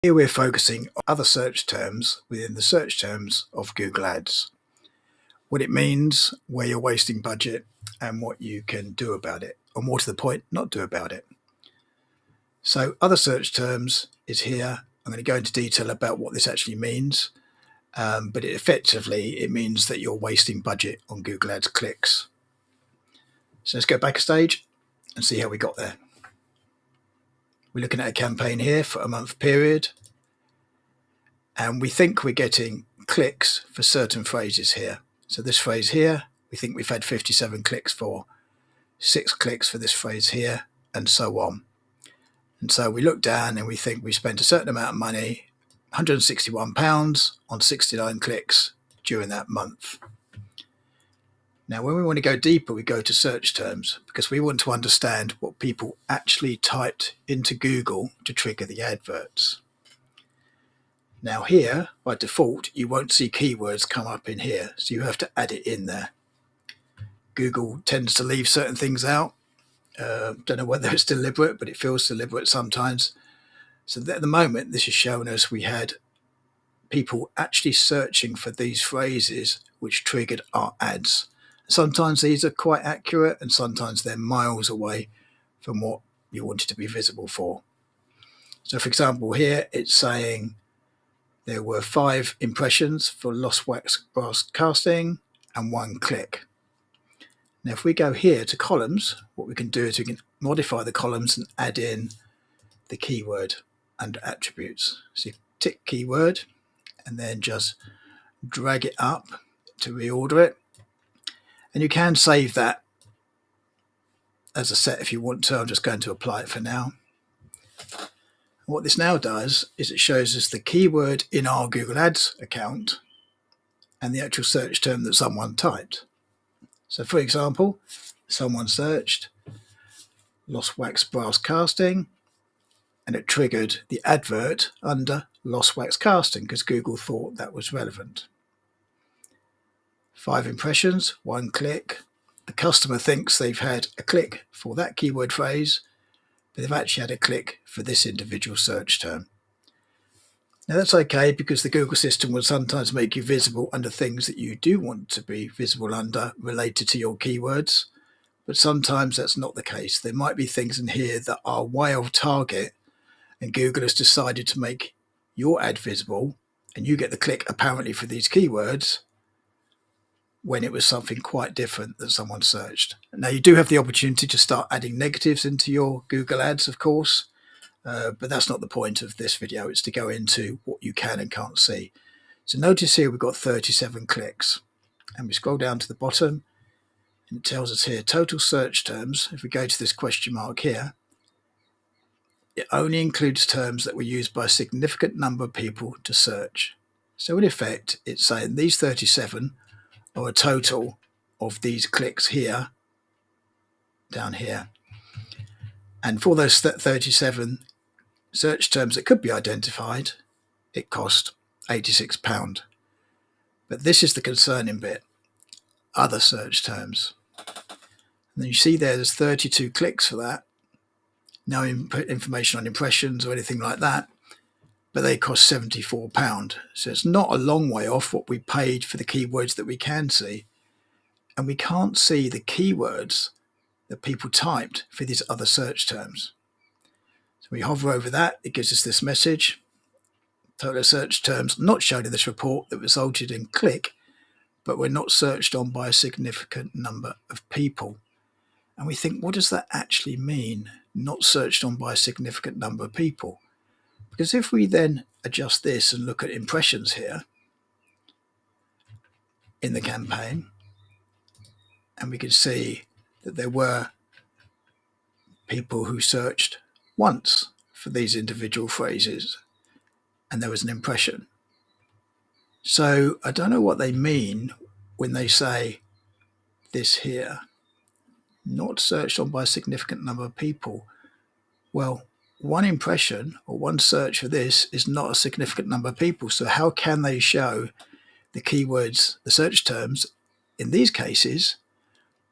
Here we're focusing on other search terms within the search terms of Google Ads. What it means, where you're wasting budget, and what you can do about it, or more to the point, not do about it. So other search terms is here. I'm going to go into detail about what this actually means, but it means that you're wasting budget on Google Ads clicks. So let's go back a stage and see how we got there. We're looking at a campaign here for a month period, and we think we're getting clicks for certain phrases here. So this phrase here, we think we've had 57 clicks for, 6 clicks for this phrase here, and so on. And so we look down and we think we spent a certain amount of money, £161 on 69 clicks during that month. Now, when we want to go deeper, we go to search terms because we want to understand what people actually typed into Google to trigger the adverts. Now here, by default, you won't see keywords come up in here, so you have to add it in there. Google tends to leave certain things out. Don't know whether it's deliberate, but it feels deliberate sometimes. So at the moment, this is showing us we had people actually searching for these phrases which triggered our ads. Sometimes these are quite accurate and sometimes they're miles away from what you wanted to be visible for. So for example, here it's saying there were 5 impressions for lost wax brass casting and 1 click. Now, if we go here to columns, what we can do is we can modify the columns and add in the keyword under attributes. So you tick keyword and then just drag it up to reorder it. And you can save that as a set if you want to. I'm just going to apply it for now. What this now does is it shows us the keyword in our Google Ads account and the actual search term that someone typed. So for example, someone searched lost wax brass casting and it triggered the advert under lost wax casting because Google thought that was relevant. 5 impressions, 1 click. The customer thinks they've had a click for that keyword phrase, but they've actually had a click for this individual search term. Now that's okay because the Google system will sometimes make you visible under things that you do want to be visible under related to your keywords, but sometimes that's not the case. There might be things in here that are way off target and Google has decided to make your ad visible and you get the click apparently for these keywords when it was something quite different that someone searched. Now you do have the opportunity to start adding negatives into your Google Ads, of course, but that's not the point of this video. It's to go into what you can and can't see. So notice here we've got 37 clicks and we scroll down to the bottom and it tells us here total search terms. If we go to this question mark here, it only includes terms that were used by a significant number of people to search. So in effect, it's saying these 37 are a total of these clicks here, down here. And for those 37 search terms that could be identified, it cost £86. But this is the concerning bit, other search terms. And then you see there's 32 clicks for that. No information on impressions or anything like that, but they cost £74. So it's not a long way off what we paid for the keywords that we can see. And we can't see the keywords that people typed for these other search terms. So we hover over that, it gives us this message. Total search terms not shown in this report that resulted in click, but were not searched on by a significant number of people. And we think, what does that actually mean? Not searched on by a significant number of people? Because if we then adjust this and look at impressions here in the campaign, and we can see that there were people who searched once for these individual phrases and there was an impression. So I don't know what they mean when they say this here, not searched on by a significant number of people. Well, one impression or one search for this is not a significant number of people. So how can they show the keywords, the search terms in these cases,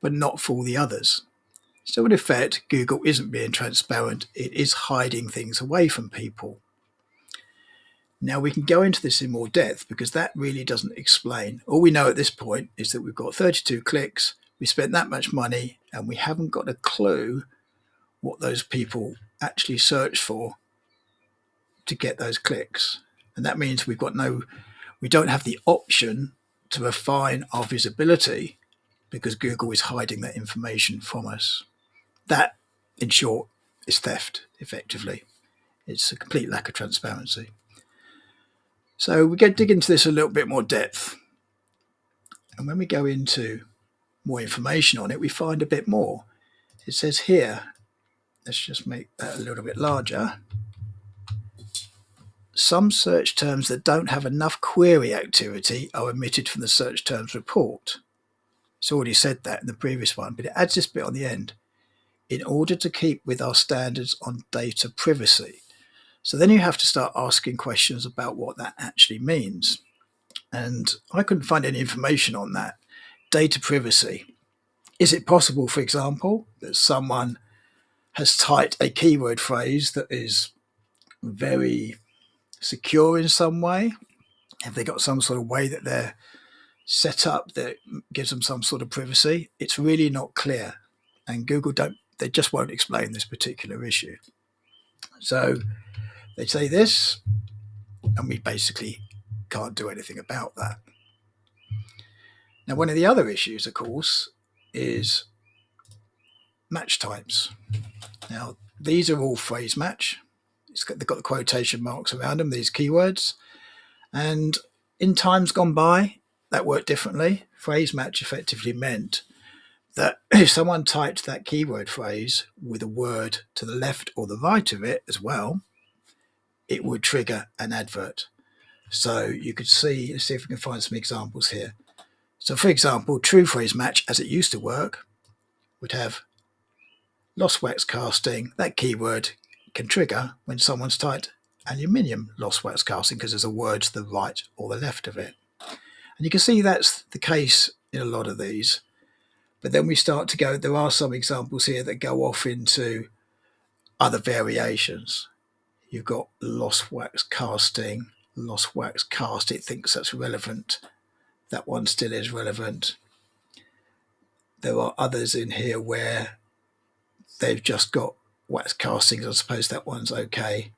but not for the others? So in effect, Google isn't being transparent. It is hiding things away from people. Now we can go into this in more depth because that really doesn't explain. All we know at this point is that we've got 32 clicks, we spent that much money, and we haven't got a clue what those people actually searched for to get those clicks. And that means we don't have the option to refine our visibility because Google is hiding that information from us. That, in short, is theft, effectively. It's a complete lack of transparency. So we dig into this a little bit more depth. And when we go into more information on it, we find a bit more. It says here, let's just make that a little bit larger. Some search terms that don't have enough query activity are omitted from the search terms report. It's already said that in the previous one, but it adds this bit on the end. In order to keep with our standards on data privacy. So then you have to start asking questions about what that actually means. And I couldn't find any information on that. Data privacy. Is it possible, for example, that someone has typed a keyword phrase that is very secure in some way? Have they got some sort of way that they're set up that gives them some sort of privacy? It's really not clear. And Google they just won't explain this particular issue. So they say this, and we basically can't do anything about that. Now, one of the other issues, of course, is match types. Now, these are all phrase match. They've got the quotation marks around them, these keywords. And in times gone by, that worked differently. Phrase match effectively meant that if someone typed that keyword phrase with a word to the left or the right of it as well, it would trigger an advert. So you could see, let's see if we can find some examples here. So for example, true phrase match as it used to work would have lost wax casting. That keyword can trigger when someone's typed aluminium lost wax casting because there's a word to the right or the left of it. And you can see that's the case in a lot of these. But then we start to go, there are some examples here that go off into other variations. You've got lost wax casting, lost wax cast. It thinks that's relevant. That one still is relevant. There are others in here where they've just got wax castings. I suppose that one's okay.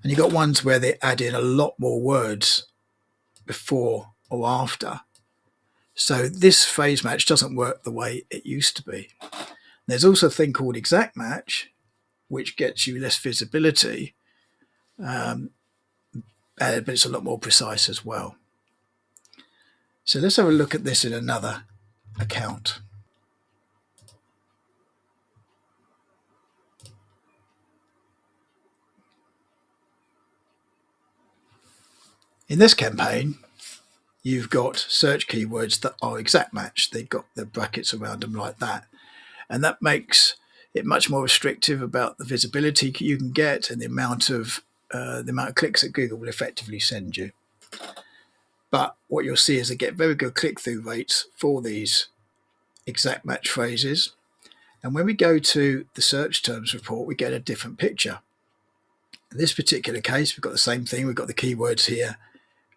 And you've got ones where they add in a lot more words before or after. So this phrase match doesn't work the way it used to be. There's also a thing called exact match, which gets you less visibility, but it's a lot more precise as well. So let's have a look at this in another account. In this campaign, you've got search keywords that are exact match. They've got the brackets around them like that. And that makes it much more restrictive about the visibility you can get and the amount of clicks that Google will effectively send you. But what you'll see is they get very good click-through rates for these exact match phrases. And when we go to the search terms report, we get a different picture. In this particular case, we've got the same thing. We've got the keywords here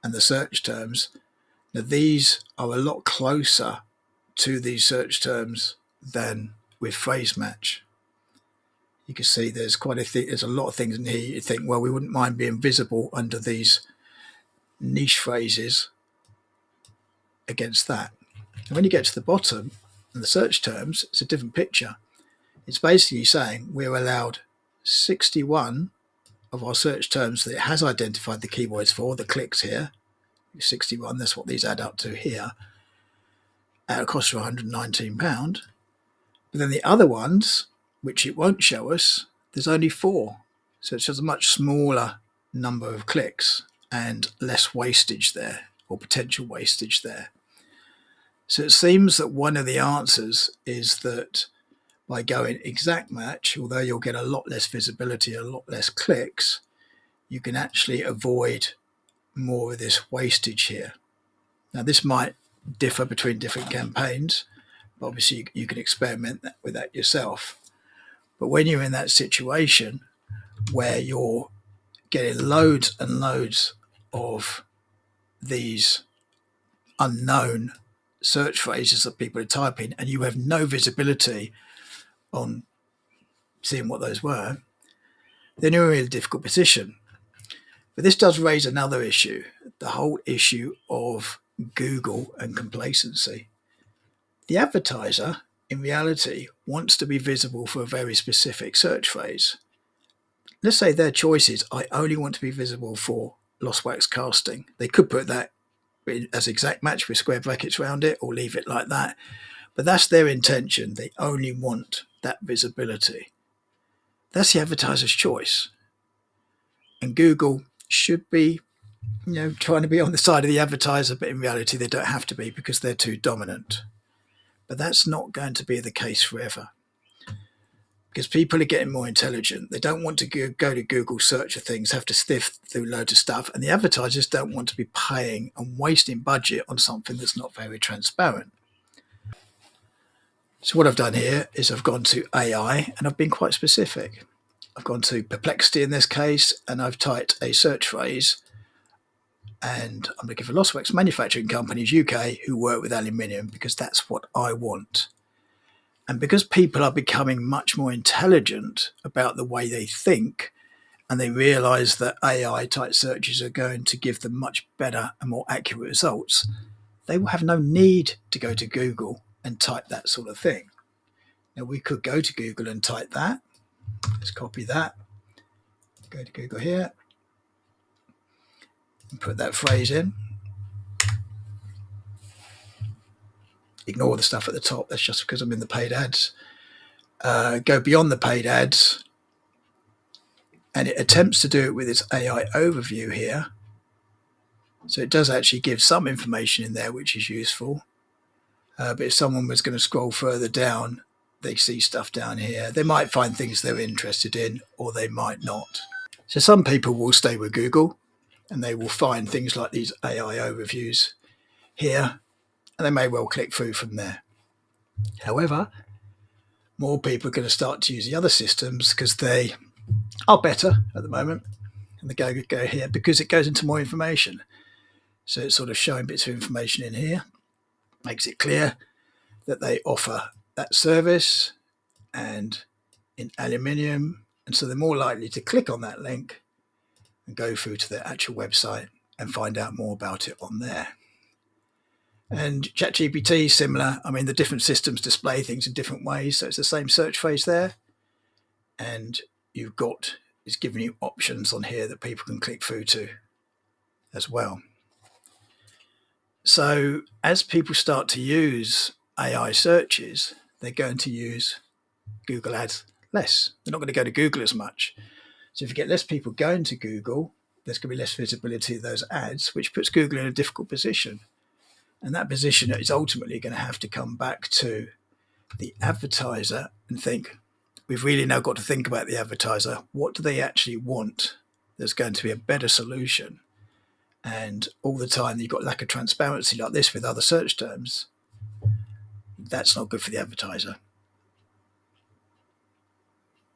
and the search terms. Now, these are a lot closer to these search terms than with phrase match. You can see there's there's a lot of things in here you think, well, we wouldn't mind being visible under these niche phrases against that. And when you get to the bottom and the search terms, it's a different picture. It's basically saying we're allowed 61 of our search terms that it has identified the keywords for, the clicks here. 61, that's what these add up to here, at a cost of £119. But then the other ones, which it won't show us, there's only 4. So it's just a much smaller number of clicks and less wastage there, or potential wastage there. So it seems that one of the answers is that by going exact match, although you'll get a lot less visibility, a lot less clicks, you can actually avoid more of this wastage here. Now, this might differ between different campaigns, but obviously you can experiment with that yourself. But when you're in that situation where you're getting loads and loads of these unknown search phrases that people are typing, and you have no visibility on seeing what those were, then you're in a really difficult position. But this does raise another issue, the whole issue of Google and complacency. The advertiser, in reality, wants to be visible for a very specific search phrase. Let's say their choice is, I only want to be visible for lost wax casting. They could put that as exact match with square brackets around it, or leave it like that. But that's their intention. They only want that visibility. That's the advertiser's choice. And Google should be, trying to be on the side of the advertiser, but in reality they don't have to be because they're too dominant. But that's not going to be the case forever, because people are getting more intelligent. They don't want to go to Google, search for things, have to sift through loads of stuff, and the advertisers don't want to be paying and wasting budget on something that's not very transparent. So what I've done here is I've gone to AI and I've been quite specific. I've gone to Perplexity in this case, and I've typed a search phrase, and I'm looking for lost wax manufacturing companies UK who work with aluminium, because that's what I want. And because people are becoming much more intelligent about the way they think, and they realize that AI type searches are going to give them much better and more accurate results, they will have no need to go to Google and type that sort of thing. Now, we could go to Google and type that. Let's copy that. Go to Google here and put that phrase in. Ignore the stuff at the top. That's just because I'm in the paid ads. Go beyond the paid ads, and it attempts to do it with its AI overview here. So it does actually give some information in there, which is useful. But if someone was going to scroll further down, they see stuff down here. They might find things they're interested in, or they might not. So some people will stay with Google, and they will find things like these AI overviews here, and they may well click through from there. However, more people are going to start to use the other systems because they are better at the moment, and they go here because it goes into more information. So it's sort of showing bits of information in here, makes it clear that they offer that service and in aluminium, and so they're more likely to click on that link and go through to their actual website and find out more about it on there. And ChatGPT is similar. I mean, the different systems display things in different ways, so it's the same search phrase there, and it's giving you options on here that people can click through to as well. So as people start to use AI searches, they're going to use Google Ads less. They're not going to go to Google as much. So if you get less people going to Google, there's going to be less visibility of those ads, which puts Google in a difficult position. And that position is ultimately going to have to come back to the advertiser and think, we've really now got to think about the advertiser. What do they actually want? There's going to be a better solution. And all the time you've got lack of transparency like this with other search terms, that's not good for the advertiser.